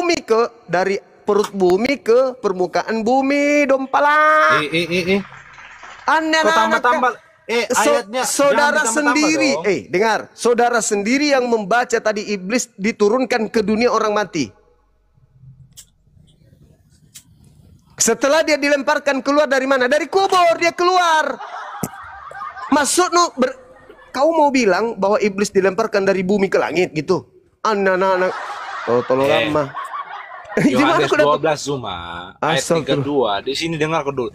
bumi dari perut bumi ke permukaan bumi, dompala. Kok tambah-tambah? Ayatnya saudara sendiri, dengar, saudara sendiri yang membaca tadi iblis diturunkan ke dunia orang mati. Setelah dia dilemparkan keluar dari mana? Dari kubur dia keluar. Kau mau bilang bahwa iblis dilemparkan dari bumi ke langit gitu? Anak-anak, tolong lama. Yohanes 12 Zuma ayat 32 di sini dengar dulu.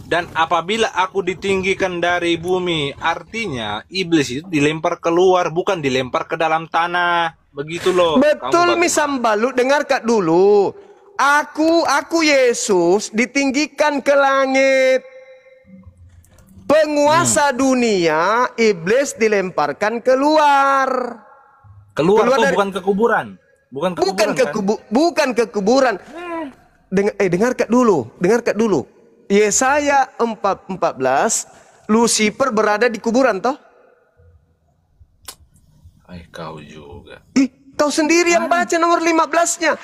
Dan apabila aku ditinggikan dari bumi, artinya iblis itu dilempar keluar, bukan dilempar ke dalam tanah. Begitu loh. Betul, Misambalu, dengar Kak dulu. Aku Yesus ditinggikan ke langit. Penguasa dunia, iblis dilemparkan keluar. Keluar dari, bukan ke kuburan. Bukan ke kuburan. Dengar Kak dulu. Yesaya 4:14, Lucifer berada di kuburan toh? Kau juga. Kau sendiri yang baca nomor 15-nya.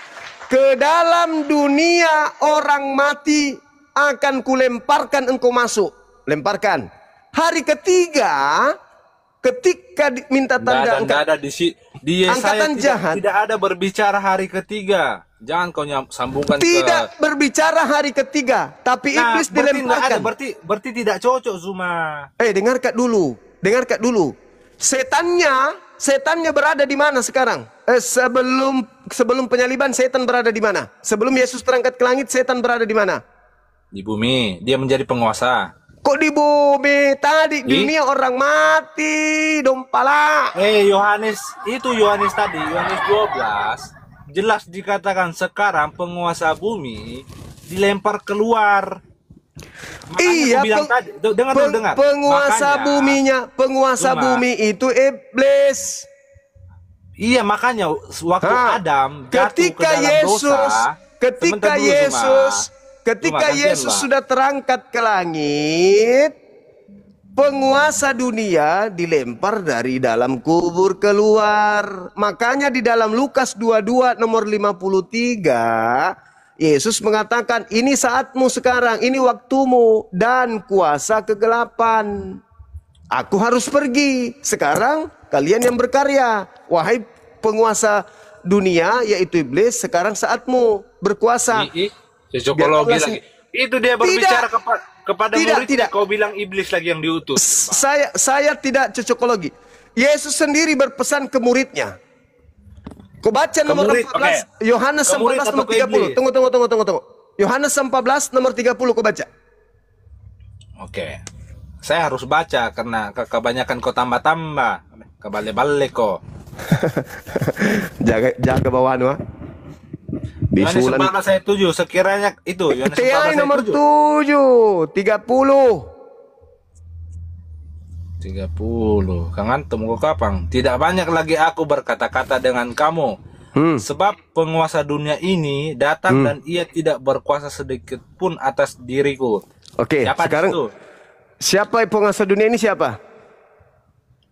Ke dalam dunia orang mati akan kulemparkan engkau masuk. Lemparkan. Hari ketiga, ketika minta tanda nggak ada di Yesaya tidak ada berbicara hari ketiga. Jangan kau sambungkan tidak berbicara hari ketiga, tapi iblis dilemparkan. Berarti tidak cocok Zuma. Dengar Kak dulu. Setannya berada di mana sekarang? Sebelum penyaliban setan berada di mana? Sebelum Yesus terangkat ke langit setan berada di mana? Di bumi. Dia menjadi penguasa. Kok di bumi? Tadi dunia orang mati, dompala. Yohanes tadi, Yohanes 12 jelas dikatakan sekarang penguasa bumi dilempar keluar. Makanya bilang tadi, dengar. Penguasa bumi itu iblis. Iya, makanya waktu Adam jatuh ke dalam dosa, ketika Yesus sudah terangkat ke langit, penguasa dunia dilempar dari dalam kubur keluar. Makanya di dalam Lukas 22 nomor 53, Yesus mengatakan, ini saatmu sekarang, ini waktumu dan kuasa kegelapan. Aku harus pergi. Sekarang kalian yang berkarya. Wahai penguasa dunia, yaitu iblis, sekarang saatmu berkuasa. Cocokologi lagi. Itu dia berbicara kepada muridnya. Kau bilang iblis lagi yang diutus. Saya tidak cocokologi. Yesus sendiri berpesan ke muridnya. Kau baca nomor 14, Yohanes 14 nomor 30. Tunggu. Yohanes 14 nomor 30 kau baca. Oke. Saya harus baca karena kebanyakan kau tambah-tambah. Kebalik-balik kok. jaga bawaan wah. Yohanes 14 ayat 7 sekiranya itu Yohanes 14 ayat nomor 7 30 Kang Antum kok kapan? Tidak banyak lagi aku berkata-kata dengan kamu, sebab penguasa dunia ini datang dan ia tidak berkuasa sedikit pun atas diriku. Oke, sekarang itu? Siapa penguasa dunia ini siapa?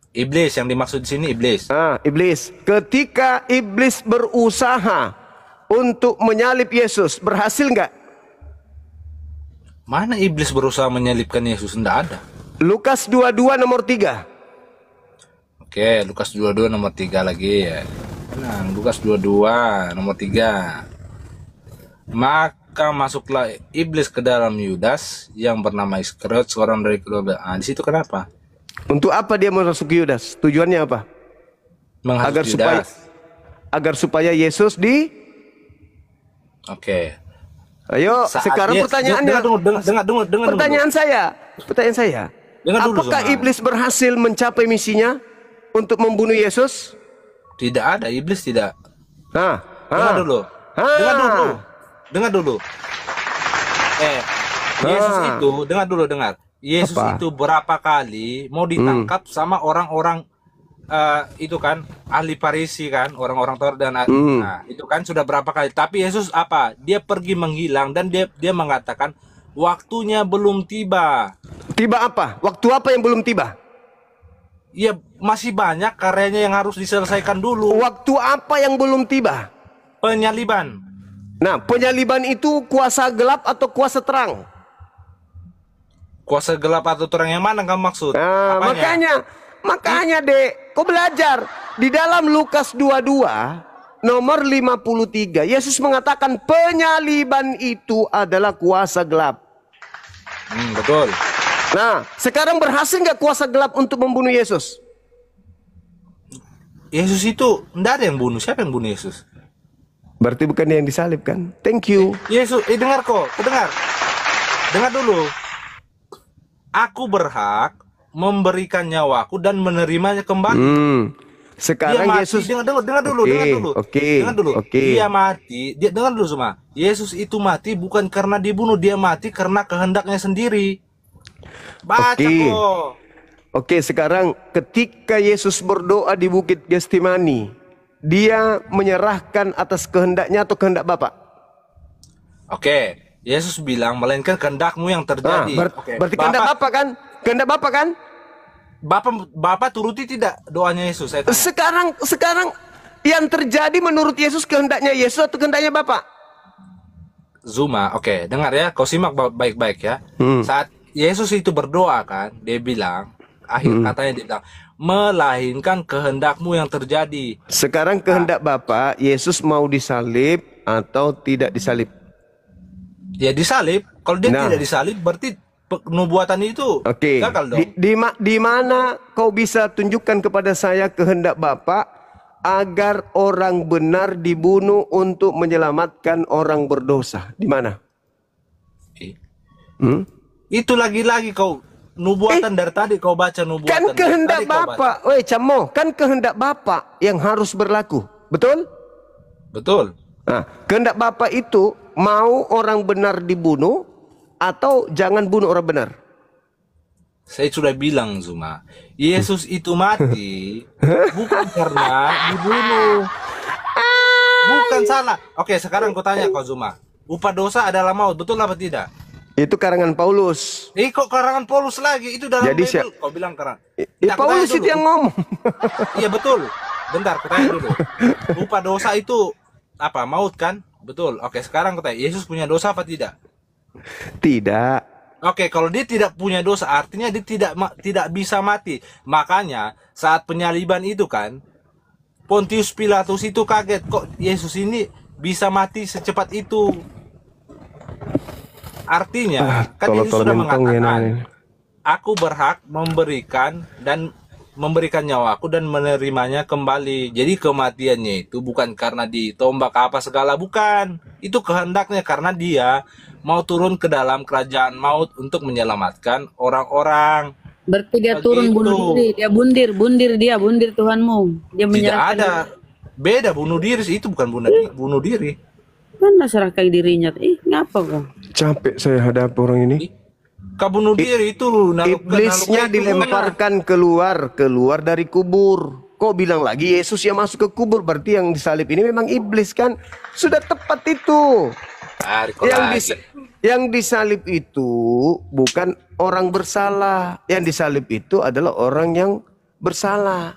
Iblis, yang dimaksud di sini iblis. Iblis. Ketika iblis berusaha untuk menyalib Yesus, berhasil nggak? Mana iblis berusaha menyalibkan Yesus? Tidak ada. Lukas 22 nomor 3. Oke, Lukas 22 nomor 3 lagi ya. Nah, Lukas 22 nomor 3. Maka masuklah iblis ke dalam Yudas yang bernama Iskariot, seorang dari kedua. Di situ kenapa? Untuk apa dia masuk Yudas? Tujuannya apa? Agar supaya Yesus Oke. Ayo, sekarang pertanyaannya. Dengar pertanyaan saya. Apakah iblis berhasil mencapai misinya untuk membunuh Yesus? Tidak ada, iblis tidak. Dengar dulu. Yesus itu, dengar. Yesus itu berapa kali mau ditangkap sama orang-orang itu kan ahli Farisi kan, orang-orang Taurat dan nah, itu kan sudah berapa kali. Tapi Yesus apa? Dia pergi menghilang dan dia mengatakan waktunya belum tiba. Tiba apa? Waktu apa yang belum tiba? Ya masih banyak karyanya yang harus diselesaikan dulu. Waktu apa yang belum tiba? penyaliban. Nah, penyaliban itu kuasa gelap atau kuasa terang? Kuasa gelap atau terang yang mana kamu maksud? Nah, Apanya? makanya Dek, kau belajar di dalam Lukas 22 nomor 53, Yesus mengatakan penyaliban itu adalah kuasa gelap. Betul. Nah, sekarang berhasil nggak kuasa gelap untuk membunuh Yesus? Yesus itu enggak ada yang bunuh. Siapa yang bunuh Yesus? Berarti bukan dia yang disalib kan? Thank you. Yesus, dengar kok, dengar. Dengar dulu. Aku berhak memberikan nyawaku dan menerimanya kembali. Sekarang dia mati, Yesus dengar dulu. Dia mati, dengar dulu semua. Yesus itu mati bukan karena dibunuh, dia mati karena kehendaknya sendiri. Baca kok. Oke, sekarang ketika Yesus berdoa di Bukit Getsemani, dia menyerahkan atas kehendaknya atau kehendak Bapa? Oke, Yesus bilang melainkan kehendakmu yang terjadi. Berarti kehendak Bapa kan? Kehendak Bapa kan? Bapak turuti tidak doanya Yesus? Saya tanya. Sekarang yang terjadi menurut Yesus kehendaknya Yesus atau kehendaknya Bapa? Zuma, oke, dengar ya, kau simak baik-baik ya. Saat Yesus itu berdoa kan, dia bilang, akhir katanya dia bilang, melainkan kehendakmu yang terjadi. Sekarang kehendak Bapa, Yesus mau disalib atau tidak disalib? Ya disalib. Kalau dia tidak disalib, berarti nubuatan itu gagal dong. Di mana kau bisa tunjukkan kepada saya kehendak Bapa agar orang benar dibunuh untuk menyelamatkan orang berdosa? Di mana? Itu lagi-lagi kau nubuatan dari tadi kau baca nubuatan. Kan kehendak Bapa, Camo, kan kehendak Bapa yang harus berlaku, betul? Betul. Nah, kehendak Bapa itu mau orang benar dibunuh atau jangan bunuh orang benar? Saya sudah bilang Zuma, Yesus itu mati bukan karena dibunuh. Bukan salah. Oke, sekarang kau tanya kau Zuma, upah dosa adalah maut, betul apa tidak? Itu karangan Paulus. Kok karangan Paulus lagi? Itu dalam Bible. Kau bilang karangan. Paulus itu yang ngomong. Iya betul. Bentar, kau tanya dulu. Upah dosa itu apa? Maut kan? Betul. Oke, sekarang kau tanya, Yesus punya dosa apa tidak? Tidak. Oke, kalau dia tidak punya dosa, artinya dia tidak bisa mati. Makanya saat penyaliban itu kan, Pontius Pilatus itu kaget, kok Yesus ini bisa mati secepat itu. Artinya, kan Yesus sudah mengatakan, aku berhak memberikan nyawaku dan menerimanya kembali. Jadi kematiannya itu bukan karena ditombak apa segala, bukan. Itu kehendaknya karena dia mau turun ke dalam kerajaan maut untuk menyelamatkan orang-orang. Berarti dia turun bunuh diri, dia bundir Tuhanmu. Dia menyerahkan. Tidak ada. Beda bunuh diri, itu bukan bunuh diri. Mana serahkan dirinya? Ngapa kok? Capek saya hadapi orang ini. Kau bunuh diri itu iblisnya dilemparkan keluar dari kubur. Kok bilang lagi Yesus yang masuk ke kubur? Berarti yang disalib ini memang iblis kan? Sudah tepat itu. Yang disalib itu bukan orang bersalah. Yang disalib itu adalah orang yang bersalah,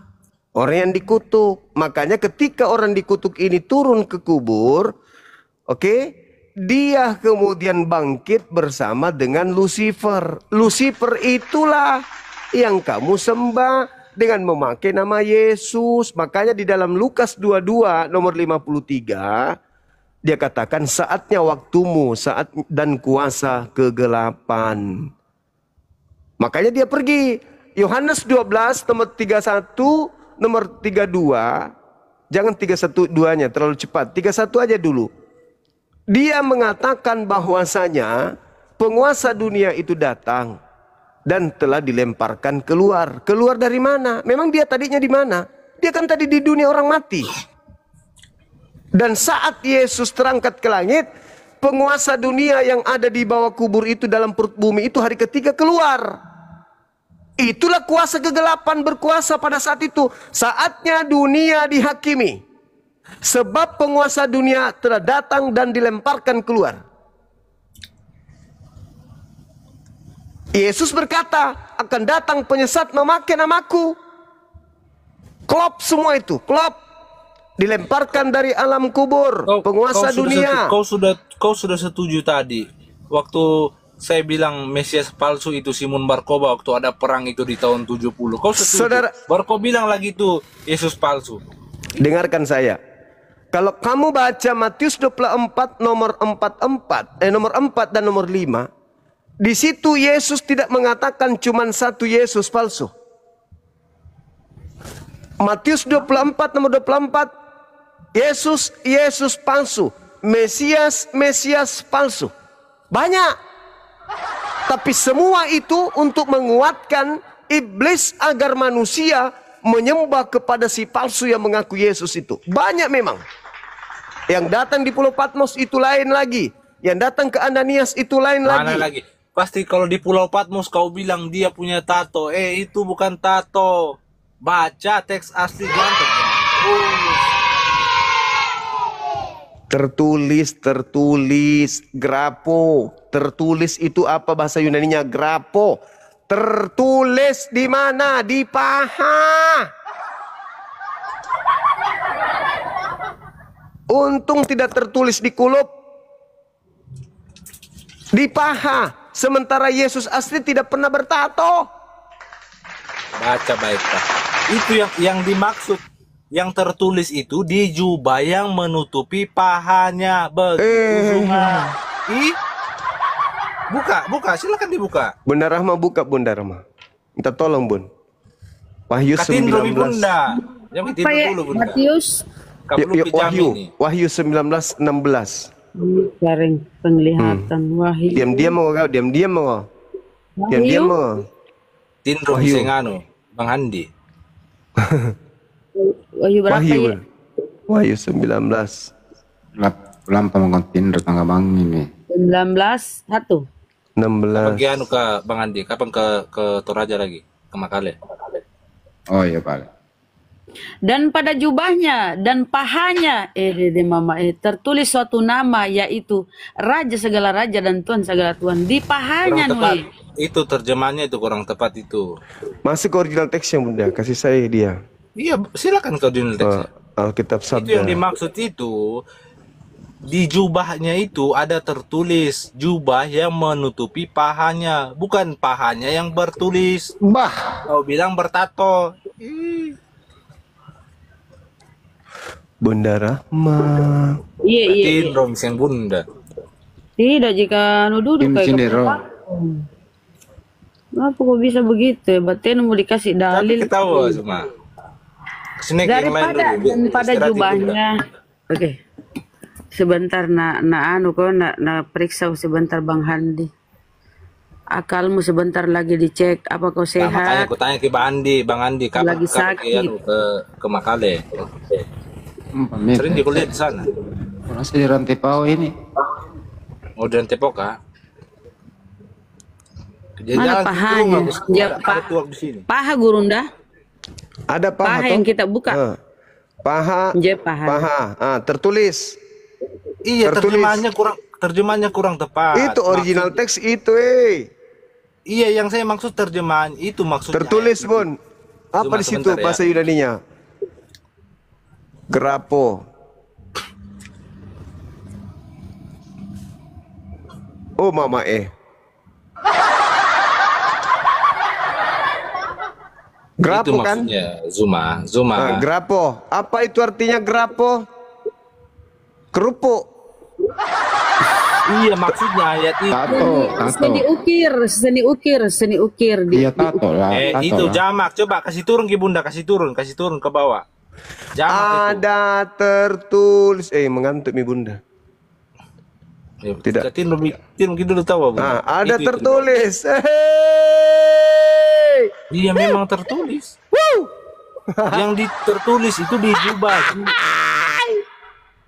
orang yang dikutuk. Makanya ketika orang dikutuk ini turun ke kubur, dia kemudian bangkit bersama dengan Lucifer. Lucifer itulah yang kamu sembah dengan memakai nama Yesus. Makanya di dalam Lukas 22 nomor 53 dia katakan saatnya waktumu, saat dan kuasa kegelapan. Makanya dia pergi. Yohanes 12 nomor 31, nomor 32. Jangan 31-2-nya terlalu cepat. 31 aja dulu. Dia mengatakan bahwasanya penguasa dunia itu datang dan telah dilemparkan keluar. Keluar dari mana? Memang dia tadinya di mana? Dia kan tadi di dunia orang mati. Dan saat Yesus terangkat ke langit, penguasa dunia yang ada di bawah kubur itu dalam perut bumi itu hari ketiga keluar. Itulah kuasa kegelapan berkuasa pada saat itu. Saatnya dunia dihakimi. Sebab penguasa dunia telah datang dan dilemparkan keluar. Yesus berkata, akan datang penyesat memakai namaku. Klop semua itu, klop. dilemparkan dari alam kubur, penguasa dunia. Kau sudah setuju tadi waktu saya bilang Mesias palsu itu Simon Barkoba waktu ada perang itu di tahun 70. Kau setuju? Saudara, Baru kau bilang lagi itu Yesus palsu. dengarkan saya. Kalau kamu baca Matius 24 nomor 4 dan nomor 5, di situ Yesus tidak mengatakan cuma satu Yesus palsu. Matius 24 nomor 24, Yesus palsu, Mesias palsu. Banyak. Tapi semua itu untuk menguatkan iblis agar manusia menyembah kepada si palsu yang mengaku Yesus itu. Banyak memang. Yang datang di Pulau Patmos itu lain lagi. Yang datang ke Ananias itu lain Mana lagi. lagi? Pasti kalau di Pulau Patmos kau bilang dia punya tato. Itu bukan tato. Baca teks asli ganteng. Tertulis, grapo. Tertulis itu apa bahasa Yunaninya? Grapo. Tertulis di mana? Di paha. Untung tidak tertulis di kulup. Di paha. Sementara Yesus asli tidak pernah bertato. Baca baik Pak. Itu yang dimaksud. Yang tertulis itu di jubah yang menutupi pahanya. Begitu Zuma. Buka, silakan dibuka. Bunda Rahma buka, Bunda Rahma. Minta tolong, Bun. Wahyu Katin 19. Bunda. Yang Apa ketidur ya? dulu Bunda. Matius. Wahyu 19:16. Garing penglihatan Wahyu. Diam-diam mau kau, diam-diam mau. Diam-diam mau. Tindro Sengano, Bang Andi. Wahyu berapa ya? Wahyu 19. Lampa mengkontin tangga bang ini. 19 1. 16. Bagi anu ke Bang Andi, kapan ke Toraja lagi? Ke Makale. Oh iya Pak. Dan pada jubahnya dan pahanya tertulis suatu nama, yaitu Raja segala raja dan Tuhan segala Tuhan. Di pahanya Kurang tepat. Nui. Itu terjemahannya itu kurang tepat itu. Masuk ke original teksnya, Bunda. Kasih saya dia. Iya, silakan kau di teks. Alkitab Itu yang Sabda. dimaksud itu di jubahnya itu ada tertulis jubah yang menutupi pahanya, bukan pahanya yang bertulis. Bah. Kau bilang bertato. Bunda Rahma. Iya. Tindro miseng Bunda. Tidak, jika duduk kayak Sindiro. Kenapa kok bisa begitu? Batin mau dikasih Tapi dalil. ketawa cuma. Kesini yang lain Daripada dulu. pada Istirahat jubahnya. Oke. Sebentar na periksa sebentar Bang Handi. Akalmu sebentar lagi dicek apa kau Nah, makanya sehat. aku tanya ke Bang Andi kapan Lagi sakit. ke Makale. Pamit. Sering dikuliah di sana. Orang di rantai pau ini. Oh, dan Tepoka. Mana pahanya? Ya, Pak. Di sini. Paha Gurunda. Ada paha, Paha yang toh? kita buka. Paha. Je paha. Tertulis. Iya, Tertulis. terjemahannya kurang tepat. Itu original teks itu, Iya, yang saya maksud terjemahan itu maksudnya. Tertulis, Bun. Apa Cuma di situ sebentar ya. bahasa Yunaninya? Grapo. Oh, mama Grapo Itu kan? maksudnya Zuma. Grapo. Apa itu artinya grapo? Kerupuk. Iya, maksudnya ayat itu. Seni ukir di Iya tato lah. Tato Itu lah. jamak. Coba kasih turun ke Bunda, kasih turun ke bawah. Jamak itu. Ada tertulis. Mengantuk mi Bunda. Tidak. Tin dulu tahu, Bunda. Ada Itu. tertulis. Iya, memang tertulis. Yang tertulis itu di jubah.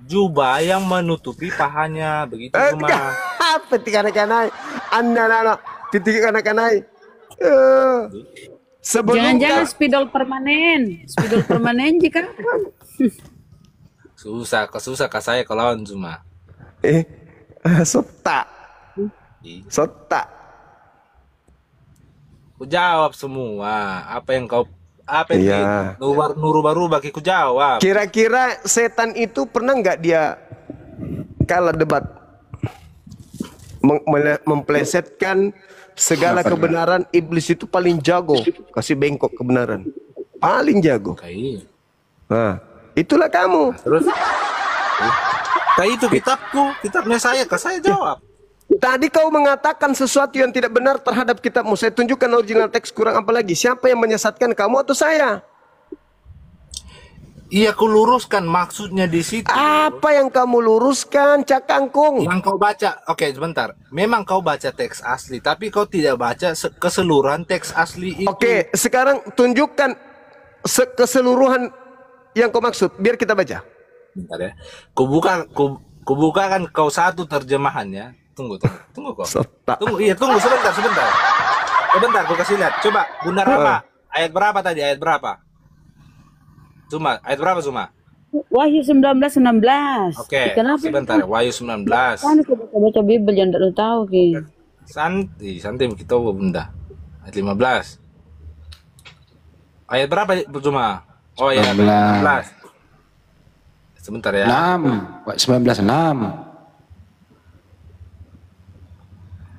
Jubah yang menutupi pahanya, begitu cuma. Peti kanak-kanai. Anak-anak. Peti kanak-kanai. Sebelum Jangan-jangan spidol permanen jika Susah kah saya kalau lawan Zuma. Sota. Sota. Ku jawab semua apa yang kau Apa itu? Iya. Nurubah-rubah ku jawab. Kira-kira setan itu pernah nggak dia kalah debat? Memplesetkan segala kebenaran. Iblis itu paling jago kasih bengkok kebenaran, paling jago. Kayak Nah, itulah kamu. terus kayak itu kitabnya saya jawab. Tadi kau mengatakan sesuatu yang tidak benar terhadap kitabmu. Saya tunjukkan original teks, kurang apa lagi? Siapa yang menyesatkan, kamu atau saya? Iya, ku luruskan maksudnya di situ. Apa yang kamu luruskan, Cak Kangkung? Yang kau baca, oke sebentar. Memang kau baca teks asli, tapi kau tidak baca keseluruhan teks asli itu. Oke, sekarang tunjukkan keseluruhan yang kau maksud, biar kita baca. Bentar ya. Kubuka kan kau satu terjemahannya. Tunggu kau. Tunggu sebentar. Sebentar, aku kasih lihat. Coba, Bunda Rama, ayat berapa tadi? Ayat berapa? Ayat berapa Zuma? Wahyu 19:16. Oke, sebentar. Wahyu 19. Kan aku baca Bible yang tidak tahu ki. Santai kita Bunda. Ayat 15. Ayat berapa Zuma? Oh ya, 19. Sebentar ya. 6. 19:6.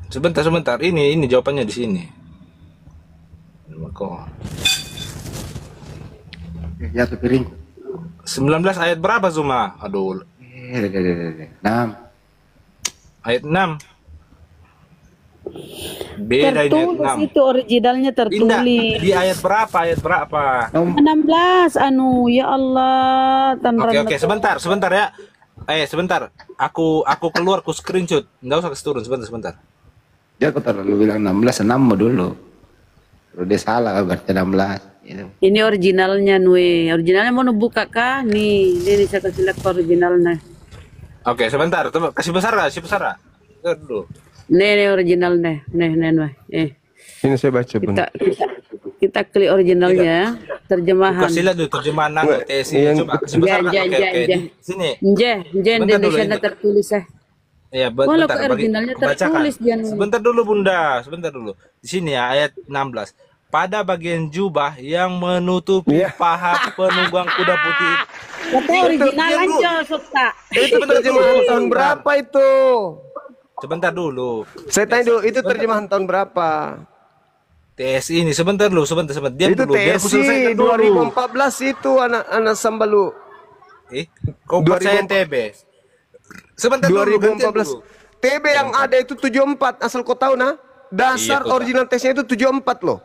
Sebentar. Ini jawabannya di sini. Jatuh piring. 19 ayat berapa Zuma? Aduh. 6. Ayat 6. Beda ini ayat 6. Itu originalnya tertulis. Di ayat berapa? 16 ya Allah. Oke, sebentar ya. Sebentar. Aku keluar, aku screenshot. Enggak usah kasih turun, sebentar. Dia kok terlalu bilang 16, 6 dulu. Terus dia salah berarti 16. Gitu. Ini originalnya Nue. Originalnya mau buka kah? Nih, ini saya kasih lihat originalnya. Oke, sebentar. Coba kasih besar lah. Dulu. Nih originalnya. Nih. Ini saya baca, Bun. Kita klik originalnya, terjemahan. Kasih lihat dulu terjemahan nanggo TSI. Coba kasih besar lah. Oke. Sini. Indonesia tertulis Iya, walau bentar. originalnya tertulis dia. Sebentar dulu Bunda. Di sini ya ayat 16. Pada bagian jubah yang menutupi paha penunggang kuda putih. Katanya original aja, Sota. Itu terjemahan tahun berapa itu? Sebentar dulu. Saya tanya dulu, itu terjemahan tahun berapa? TSI ini sebentar dulu. Diam Itu dulu. Biar aku TSI selesaikan dulu. 2014 itu anak Sambalu. Kau percaya TB? Sebentar dulu. 2014. TB yang ada itu 74, asal kau tahu nah. Dasar Iya, original tesnya itu 74 loh.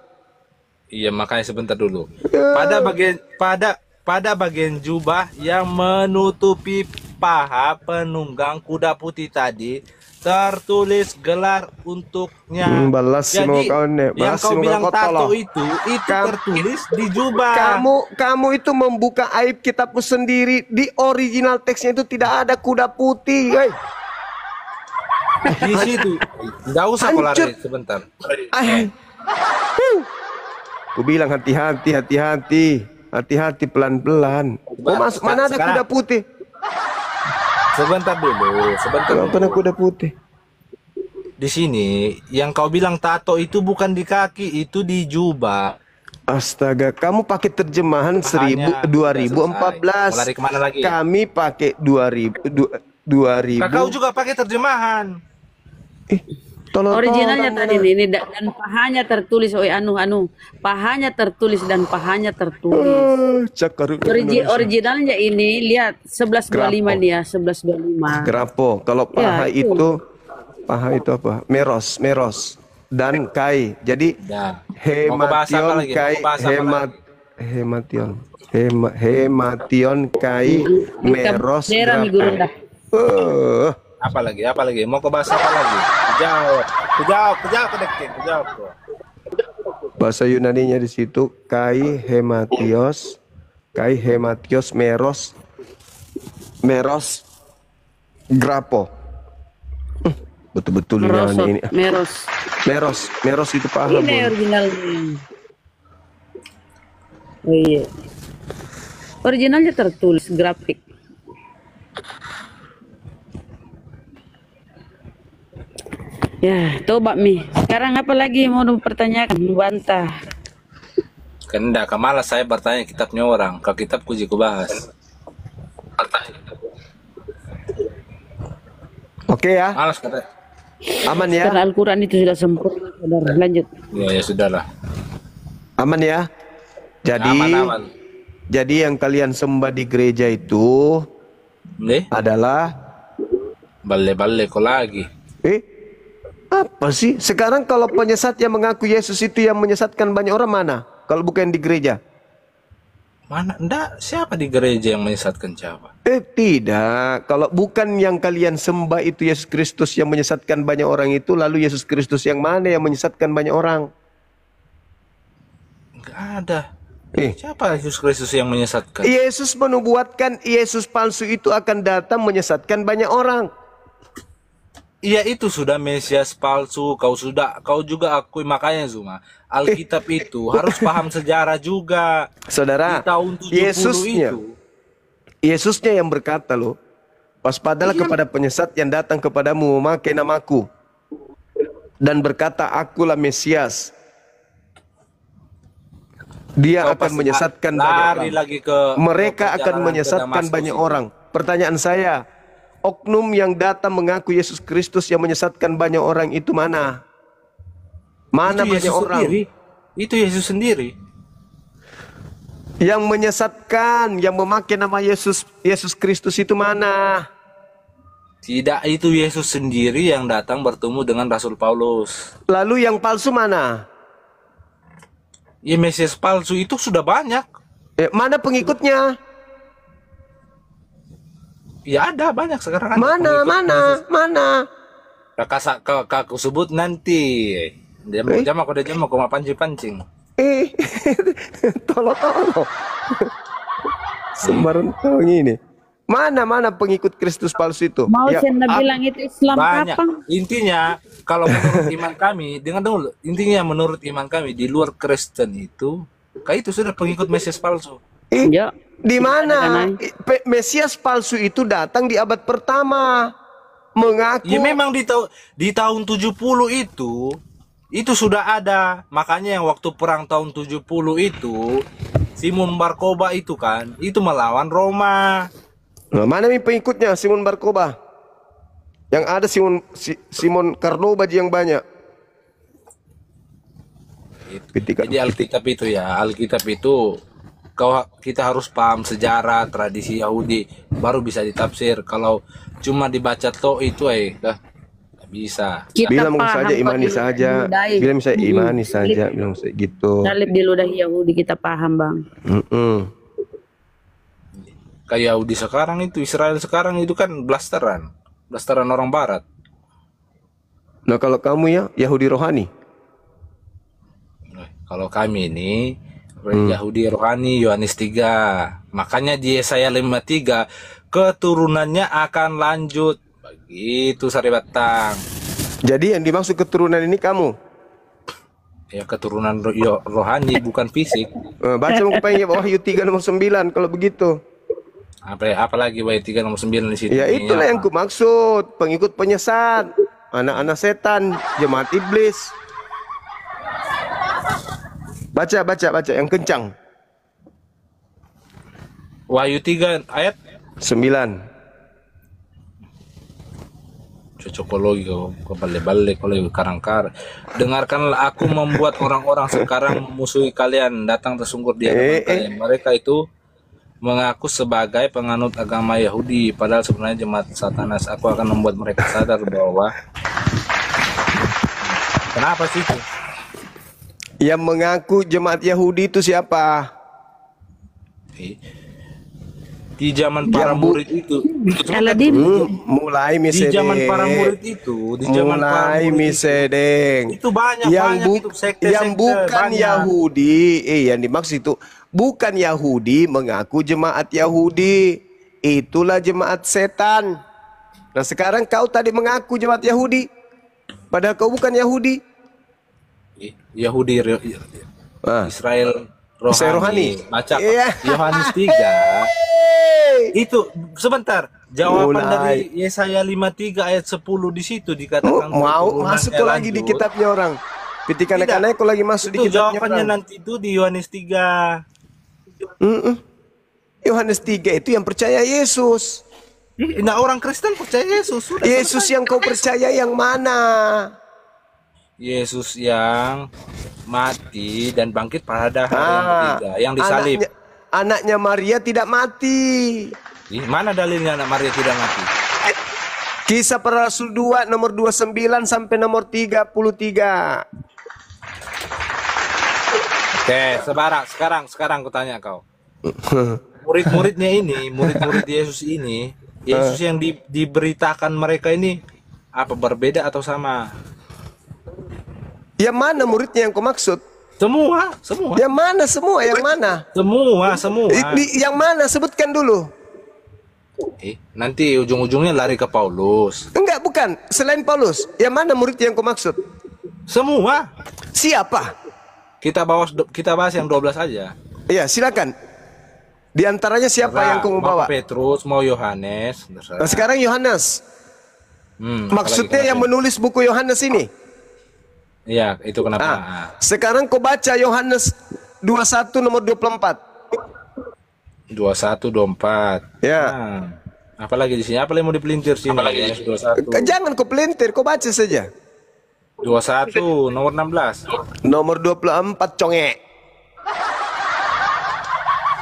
Iya, makanya sebentar dulu. Pada bagian jubah yang menutupi paha penunggang kuda putih tadi tertulis gelar untuknya. Balas si mau kau nih. Yang kau bilang tato itu tertulis di jubah. Kamu itu membuka aib kitabmu sendiri. Di original teksnya itu tidak ada kuda putih. Hey. Di situ. Enggak usah kau lari sebentar. Aku bilang hati-hati pelan-pelan. Mana ada kuda putih? Sebentar dulu. Mana kuda putih? Di sini yang kau bilang tato itu bukan di kaki, itu di jubah. Astaga, kamu pakai terjemahan 2014. Mau lari kemana lagi? Kami pakai 2000. Kau juga pakai terjemahan. Originalnya tadi ini dan pahanya tertulis pahanya tertulis dan pahanya tertulis. Originalnya ini lihat 1125 dia 1125. Grapo. Kalau paha itu apa? Meros dan kai. Jadi hemation kai hemation kai meros grapo. Apa lagi? Mau ke bahasa apa lagi? Kejawab kok. Bahasa Yunaninya di situ kai hematios meros grapo. Betul-betul ini. Meros itu paham. Ini originalnya. Oh iya. Originalnya tertulis grafik. Ya, coba Mi. Sekarang apa lagi mau pertanyakan, membantah? Kan enggak, kemalas saya bertanya kitabnya orang, ke kitab kuji ku bahas. Oke ya, Malas kata. aman ya, Karena Al-Quran itu sudah sempurna, saudara. Lanjut. Ya sudahlah. aman ya. Jadi, Aman. jadi yang kalian sembah di gereja itu Nih, adalah balik kok lagi. Apa sih? Sekarang kalau penyesat yang mengaku Yesus itu yang menyesatkan banyak orang mana? Kalau bukan di gereja? Mana? Enggak, siapa di gereja yang menyesatkan siapa? Tidak. Kalau bukan yang kalian sembah itu Yesus Kristus yang menyesatkan banyak orang itu, lalu Yesus Kristus yang mana yang menyesatkan banyak orang? Enggak ada. Eh. Siapa Yesus Kristus yang menyesatkan? Yesus menubuatkan Yesus palsu itu akan datang menyesatkan banyak orang. Iya, itu sudah Mesias palsu. Kau juga akui, makanya Zuma. Alkitab itu harus paham sejarah juga. Saudara, Di tahun 70 Yesusnya yang berkata loh, waspadalah kepada penyesat yang datang kepadamu memakai namaku dan berkata akulah Mesias. Dia Kau akan pasti menyesatkan banyak orang. lagi ke Mereka akan perjalanan ke menyesatkan Damaskus banyak itu. orang. Pertanyaan saya, oknum yang datang mengaku Yesus Kristus yang menyesatkan banyak orang itu mana? Mana Itu banyak Yesus orang? sendiri. Itu Yesus sendiri. Yang menyesatkan, yang memakai nama Yesus Kristus itu mana? Tidak, itu Yesus sendiri yang datang bertemu dengan Rasul Paulus. Lalu yang palsu mana? Ya, Mesias palsu itu sudah banyak. Mana pengikutnya? Ya ada banyak sekarang. Mana? Kakak sebut nanti. Jam aku mau pancing. Tolong. Sembarang tahun ini. Mana pengikut Kristus palsu itu? Mau Senda bilang itu Islam Banyak. kapan? Intinya, kalau menurut iman kami, dengar dulu. Intinya menurut iman kami di luar Kristen itu, kayak itu sudah pengikut Mesias palsu. Ya. Di mana? Mesias palsu itu datang di abad pertama. Mengaku. Ya memang di tahun 70 itu sudah ada. Makanya yang waktu perang tahun 70 itu, Simon Barkoba itu kan, itu melawan Roma. Nah, mana nih pengikutnya Simon Barkoba? Yang ada Simon Karnoba yang banyak. Jadi Alkitab itu kita harus paham sejarah tradisi Yahudi baru bisa ditafsir. Kalau cuma dibaca itu nggak bisa. Bilang paham saja imani kok saja. diludahi. Bilang saya imani saja, bilang saya gitu. Salib diludahi Yahudi kita paham, Bang. Kayak Yahudi sekarang itu, Israel sekarang itu kan blasteran orang Barat. Nah kalau kamu ya Yahudi rohani. Kalau kami ini Yahudi rohani Yohanes 3. Makanya di Yesaya 53 keturunannya akan lanjut. Begitu Sari Batang. Jadi yang dimaksud keturunan ini kamu? Ya keturunan rohani bukan fisik. Baca pengen Wahyu 3 nomor 9 kalau begitu. Apalagi Wahyu 3 nomor 9 di situ. Ya itulah yang ku maksud, pengikut penyesat, anak-anak setan, jemaat iblis. Baca yang kencang. Wahyu 3 ayat 9. Cocokologi kau balik-balik kalau karang-karang. Dengarkanlah, aku membuat orang-orang sekarang memusuhi kalian, datang tersungkur di hadapan kalian. Mereka itu mengaku sebagai penganut agama Yahudi, padahal sebenarnya jemaat Satanas. Aku akan membuat mereka sadar bahwa kenapa sih itu? Yang mengaku jemaat Yahudi itu siapa? Di zaman para murid itu, mulai di zaman para murid itu, itu banyak yang bukan Yahudi, yang dimaksud itu bukan Yahudi mengaku jemaat Yahudi, itulah jemaat setan. Nah sekarang kau tadi mengaku jemaat Yahudi, padahal kau bukan Yahudi. Israel rohani. Baca Yohanes 3. Itu sebentar. Jawaban dari Yesaya 53 ayat 10 di situ dikatakan mau masuk lagi di kitabnya orang. Piti kanak-kanak kau lagi masuk di Itu kitabnya jawabannya orang. nanti itu di Yohanes 3. Yohanes 3 itu yang percaya Yesus. Nah, orang Kristen percaya Yesus. Sudah Yesus selesai. yang kau percaya yang mana? Yesus yang mati dan bangkit pada hari yang ketiga, yang disalib. Anaknya Maria tidak mati. Ih, mana dalilnya anak Maria tidak mati? Kisah Para Rasul 2 nomor 29 sampai nomor 33. Oke, sekarang kutanya kau. Murid-muridnya ini, murid-murid Yesus ini, Yesus yang diberitakan mereka ini apa berbeda atau sama? Yang mana muridnya yang kau maksud? Semua. Yang mana semua? Yang mana? Semua. Yang mana? Sebutkan dulu. Nanti ujung-ujungnya lari ke Paulus. Enggak, bukan. Selain Paulus, yang mana murid yang kau maksud? Semua. Siapa? Kita bahas yang 12 aja. Iya, silakan. Di antaranya siapa yang kau mau bawa? Mau Petrus, mau Yohanes. Nah, sekarang Yohanes. Maksudnya yang menulis buku Yohanes ini? Iya, itu kenapa? Sekarang kau baca Yohanes 21 nomor 24. 21, 24. Ya. Apalagi di sini? Apa yang mau dipelintir sini? Apalagi 21. Jangan kau pelintir, kau baca saja. 21 nomor 16. Nomor 24 conge.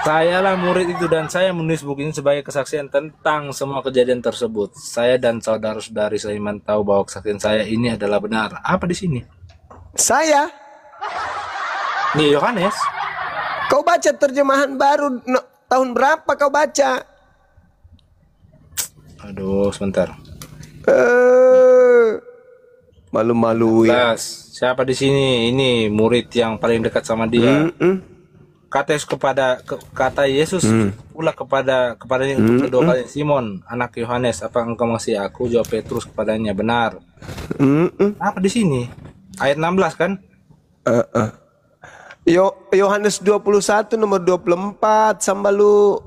Sayalah murid itu dan saya menulis buku ini sebagai kesaksian tentang semua kejadian tersebut. Saya dan saudara-saudari seiman tahu bahwa kesaksian saya ini adalah benar. Apa di sini? Saya. Nih Yohanes. Kau baca terjemahan baru tahun berapa kau baca? Aduh, sebentar. Malu-maluin. Siapa di sini? Ini murid yang paling dekat sama dia. Kata Yesus pula kepadanya untuk kedua kali, Simon, anak Yohanes, apa engkau mengasihi aku? Jawab Petrus kepadanya, benar. Apa di sini? Ayat 16 kan? Yohanes 21 nomor 24 sambalu.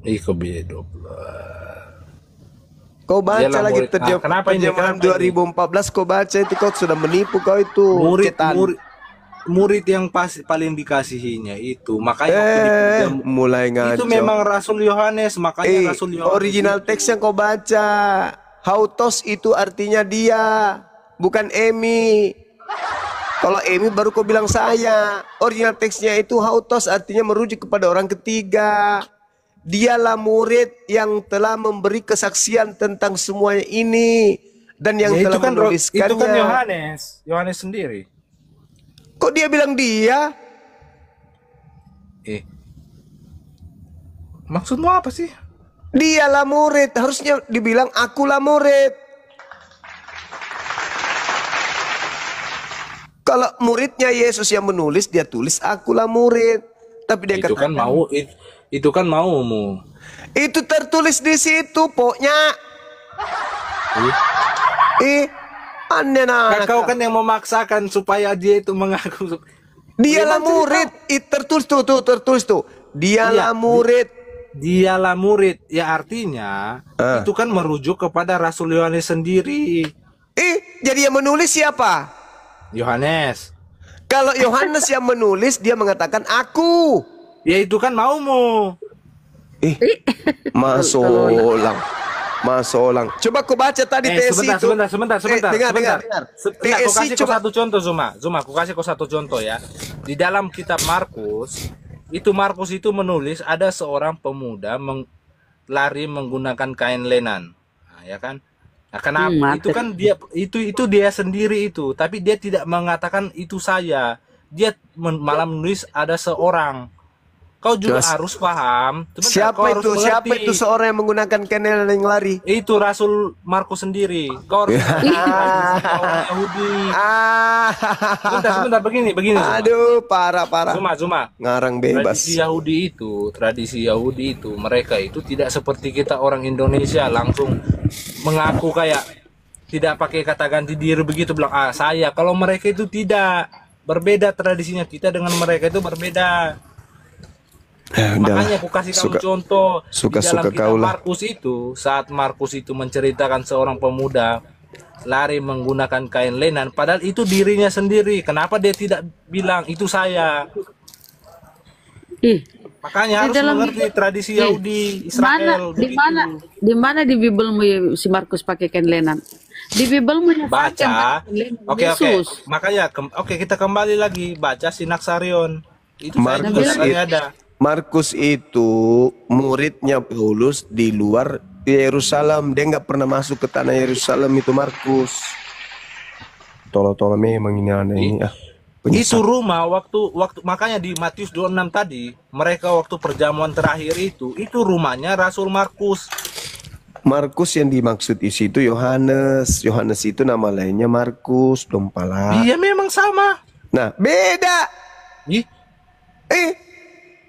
Kok beda 12. Kau baca Yalah, lagi murid. Kenapa ini? terjemahan Kenapa 2014 kau baca itu, kau sudah menipu kau itu. Murid yang paling dikasihinya itu, makanya waktu mulai ngaco. itu memang Rasul Yohanes, makanya Rasul Yohanes original teks yang kau baca. Hautos itu artinya dia, bukan Emi. Kalau Emi baru kau bilang saya. Original teksnya itu hautos artinya merujuk kepada orang ketiga. Dialah murid yang telah memberi kesaksian tentang semuanya ini dan yang telah menuliskannya. Itu kan Yohanes sendiri. Kok dia bilang dia? Maksudmu apa sih? Dialah murid, harusnya dibilang akulah murid. Kalau muridnya Yesus yang menulis, dia tulis akulah murid. Tapi dia itu katakan, itu kan maumu. itu tertulis di situ, pokoknya. Aneh nah. Kau kan yang memaksakan supaya dia itu mengaku. Dialah murid, tertulis tuh. Dialah murid. Dialah murid, ya artinya itu kan merujuk kepada Rasul Yohanes sendiri. Jadi yang menulis siapa? Yohanes. Kalau Yohanes yang menulis, dia mengatakan aku. Ya itu kan maumu. Masolang. Coba kau baca tadi TSI itu. Sebentar. Dengar. Aku kasih kau satu contoh, Zuma, aku kasih kau satu contoh ya. Di dalam kitab Markus itu menulis ada seorang pemuda lari menggunakan kain lenan. Nah, ya kan? Nah, kenapa? Itu kan dia sendiri itu, tapi dia tidak mengatakan itu saya. Dia malah menulis ada seorang. Kau juga harus paham. Siapa itu seorang yang menggunakan kenal yang lari? Itu Rasul Markus sendiri. Kau harus orang Yahudi. Sebentar begini. Aduh, parah. Zuma. Ngarang bebas. Tradisi Yahudi itu, mereka itu tidak seperti kita orang Indonesia langsung mengaku kayak tidak pakai kata ganti diri begitu bilang saya. Kalau mereka itu tidak, berbeda tradisinya kita dengan mereka itu berbeda. Makanya aku kasih kamu contoh di dalam kitab Markus itu, saat Markus itu menceritakan seorang pemuda lari menggunakan kain lenan, padahal itu dirinya sendiri. Kenapa dia tidak bilang itu saya? Ih, Makanya di harus dalam mengerti tradisi ih, Yahudi, Israel, di mana, di mana di Bibelmu si Markus pakai kain lenan? Di Bibelmu baca. Oke, Yesus. makanya kita kembali lagi baca Sinaksarion. Itu saya juga Markus katanya ada. Markus itu muridnya Paulus di luar Yerusalem. Dia nggak pernah masuk ke tanah Yerusalem itu Markus. Tolong memang ini aneh ini. Itu rumah waktu makanya di Matius 26 tadi, mereka waktu perjamuan terakhir itu rumahnya Rasul Markus. Markus yang dimaksud di situ Yohanes. Yohanes itu nama lainnya Markus Dompala. Iya memang sama. Nah, beda. Ih,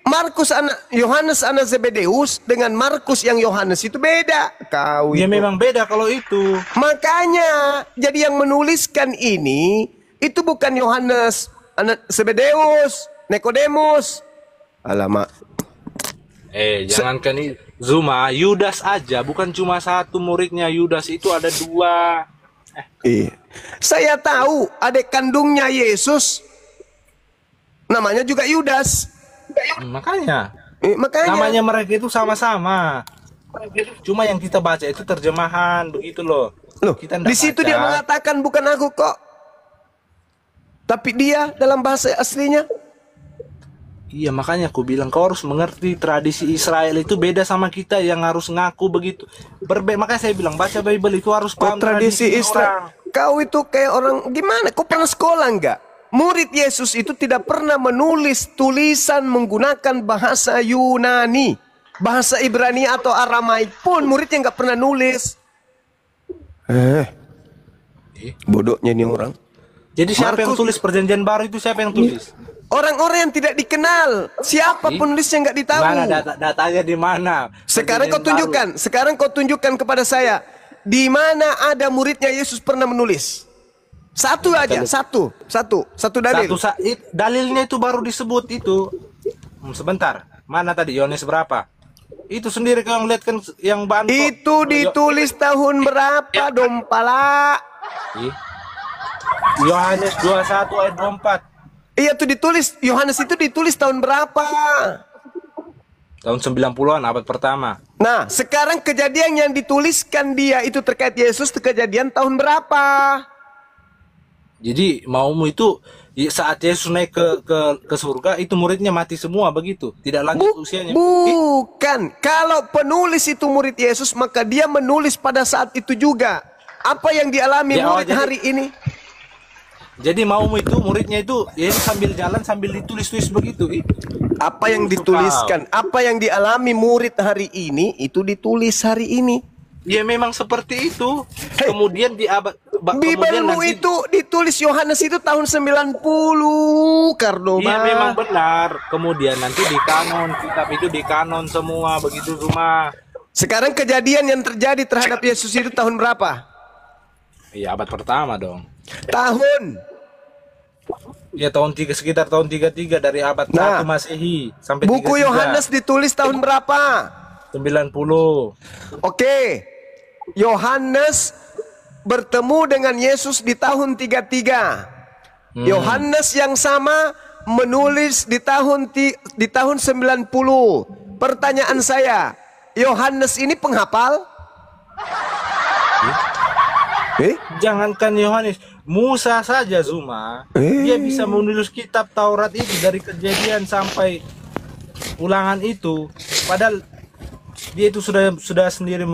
Markus anak Yohanes anak Zebedeus dengan Markus yang Yohanes itu beda. Kau ya itu. memang beda kalau itu. Makanya jadi yang menuliskan ini itu bukan Yohanes anak Zebedeus, Nikodemus. Alamak. Jangankan ini Zuma, Yudas aja bukan cuma satu muridnya. Yudas itu ada 2. Saya tahu adik kandungnya Yesus namanya juga Yudas. Makanya Makanya namanya mereka itu sama-sama. Cuma yang kita baca itu terjemahan begitu loh. Kita di situ dia mengatakan bukan aku kok, tapi dia dalam bahasa aslinya. Iya, makanya aku bilang kau harus mengerti tradisi Israel itu beda sama kita yang harus ngaku begitu. Makanya saya bilang baca Bible itu harus paham Tradisi Israel. Kau itu kayak orang gimana? Kau pernah sekolah enggak? Murid Yesus itu tidak pernah menulis tulisan menggunakan bahasa Yunani, bahasa Ibrani atau Aramaik pun muridnya nggak pernah nulis. Bodohnya ini orang. Jadi siapa yang tulis perjanjian baru itu, siapa yang tulis? Orang-orang yang tidak dikenal. Siapa penulisnya nggak ditahu. Mana datanya di mana? Sekarang kau tunjukkan. Sekarang kau tunjukkan kepada saya. Di mana ada muridnya Yesus pernah menulis? Satu aja. Satu dalil. Dalilnya itu baru disebut itu. Sebentar. Mana tadi? Yohanes berapa? Itu sendiri kau lihat kan yang Banto. Itu ditulis tahun berapa, Dompala? Yohanes 21 ayat 24. Iya tuh ditulis, Yohanes itu ditulis tahun berapa? Tahun 90-an, abad pertama. Nah, sekarang kejadian yang dituliskan dia itu terkait Yesus, kejadian tahun berapa? Jadi maumu itu saat Yesus naik ke surga itu muridnya mati semua begitu, tidak lanjut usianya. Bukan, kalau penulis itu murid Yesus maka dia menulis pada saat itu juga. Apa yang dialami murid hari ini? Jadi maumu itu muridnya itu ya sambil jalan sambil ditulis-tulis begitu. Apa yang dituliskan, apa yang dialami murid hari ini itu ditulis hari ini. Ya memang seperti itu. Kemudian di abad Bibelmu itu ditulis Yohanes itu tahun 90, Kardoba. Iya memang benar. Kemudian nanti di kanon, kitab itu di kanon semua begitu semua. Sekarang kejadian yang terjadi terhadap Yesus itu tahun berapa? Iya abad pertama dong. Tahun. Ya sekitar tahun 33 dari abad 1 Masehi sampai buku 33. Yohanes ditulis tahun berapa? 90. Oke. Yohanes bertemu dengan Yesus di tahun 33. Yohanes yang sama menulis di tahun 90. Pertanyaan saya, Yohanes ini penghafal? Jangankan Yohanes, Musa saja Zuma, dia bisa menulis kitab Taurat itu dari Kejadian sampai Ulangan itu, padahal dia itu sudah sendiri.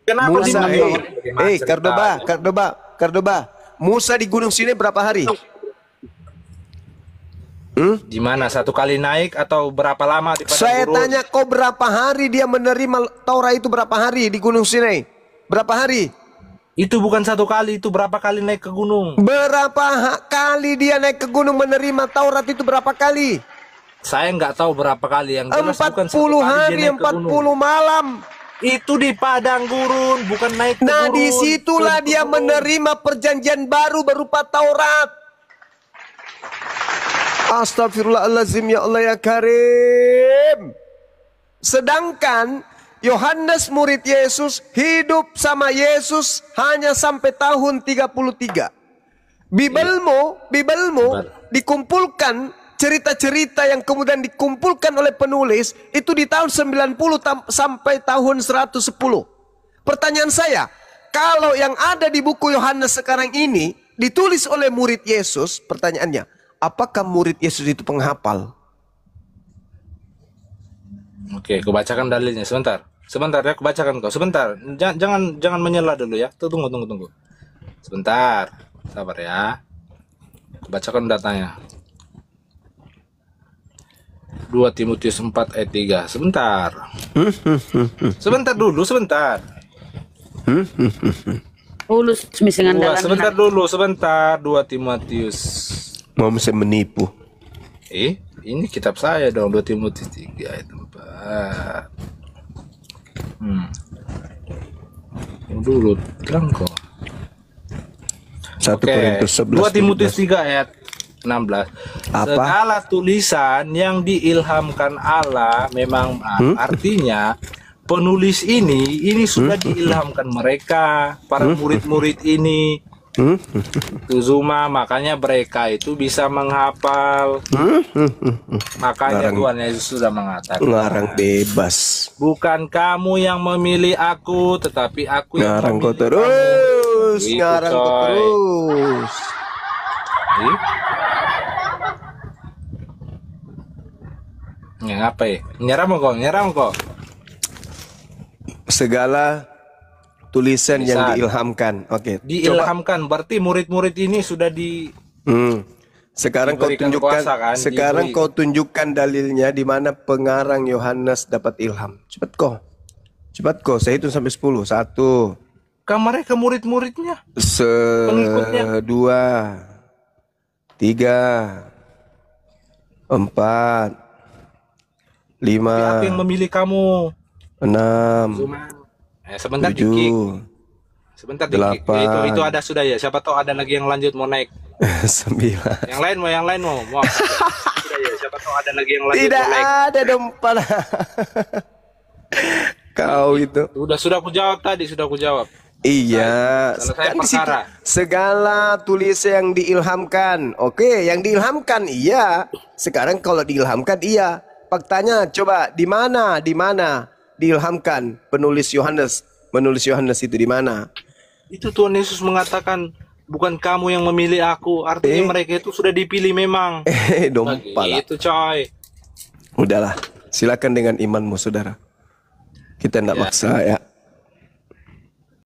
Kenapa Musa? Kardoba. Musa di Gunung Sinai berapa hari? Di mana? 1 kali naik atau berapa lama di padang Saya gurun? tanya kau berapa hari dia menerima Taurat itu berapa hari di Gunung Sinai? Berapa hari? Itu bukan 1 kali, itu berapa kali naik ke gunung? Berapa kali dia naik ke gunung menerima Taurat itu berapa kali? Saya nggak tahu berapa kali, yang jelas 40 bukan 1 kali hari, dia naik ke 40 gunung. malam. Itu di padang gurun, bukan naik ke Nah, gurun. disitulah dia menerima perjanjian baru berupa Taurat. Astagfirullahaladzim, ya Allah ya Karim. Sedangkan Yohanes murid Yesus hidup sama Yesus hanya sampai tahun 33. Bibelmu dikumpulkan, cerita-cerita yang kemudian dikumpulkan oleh penulis itu di tahun 90 sampai tahun 110. Pertanyaan saya, kalau yang ada di buku Yohanes sekarang ini ditulis oleh murid Yesus, pertanyaannya, apakah murid Yesus itu penghafal? Oke, aku bacakan dalilnya sebentar. Sebentar ya, aku bacakan kau. Sebentar. Jangan menyela dulu ya. Tunggu. Sebentar. Sabar ya. Aku bacakan datanya. 2 Timotius 4 ayat 3. Sebentar. Sebentar dulu, sebentar. Sebentar dulu, sebentar. 2 Timotius. Mau saya menipu. Ini kitab saya dong, 2 Timotius 3 ayat 4. Dulu, terang kok. 1 Korintus 11. 2 Timotius 3 ayat 16. Segala tulisan yang diilhamkan Allah memang artinya penulis ini sudah diilhamkan mereka, para murid-murid ini. Tuzuma, makanya mereka itu bisa menghafal. Makanya Tuhan Yesus sudah mengatakan, ngarang bebas. Bukan kamu yang memilih aku, tetapi aku yang ngarang kau memilih terus, kamu. ngarang kau terus. Apa ya? Nyerang kok. Segala tulisan yang diilhamkan. Oke. Diilhamkan berarti murid-murid ini sudah di Sekarang kau tunjukkan kuasa, kan? kau tunjukkan dalilnya di mana pengarang Yohanes dapat ilham. Cepat kau. Saya hitung sampai 10. 1. Kan mereka murid-muridnya. 2 3 4 5 Siapa yang memilih kamu? 6 sebentar 7 Sebentar 8 itu ada sudah ya. Siapa tahu ada lagi yang lanjut mau naik. 9. Yang lain mau. Sudah ya. Siapa tahu ada lagi yang lanjut Tidak mau naik. ada dong pala. Kau itu. Sudah aku jawab tadi, Iya, Selesai kan di situ perkara. segala tulis yang diilhamkan. Oke, yang diilhamkan iya. Sekarang kalau diilhamkan iya. Faktanya coba di mana diilhamkan menulis Yohanes itu di mana? Itu Tuhan Yesus mengatakan, bukan kamu yang memilih aku. Artinya mereka itu sudah dipilih memang. Dompala. Itu coy. Udahlah, silakan dengan imanmu saudara. Kita tidak maksa ya.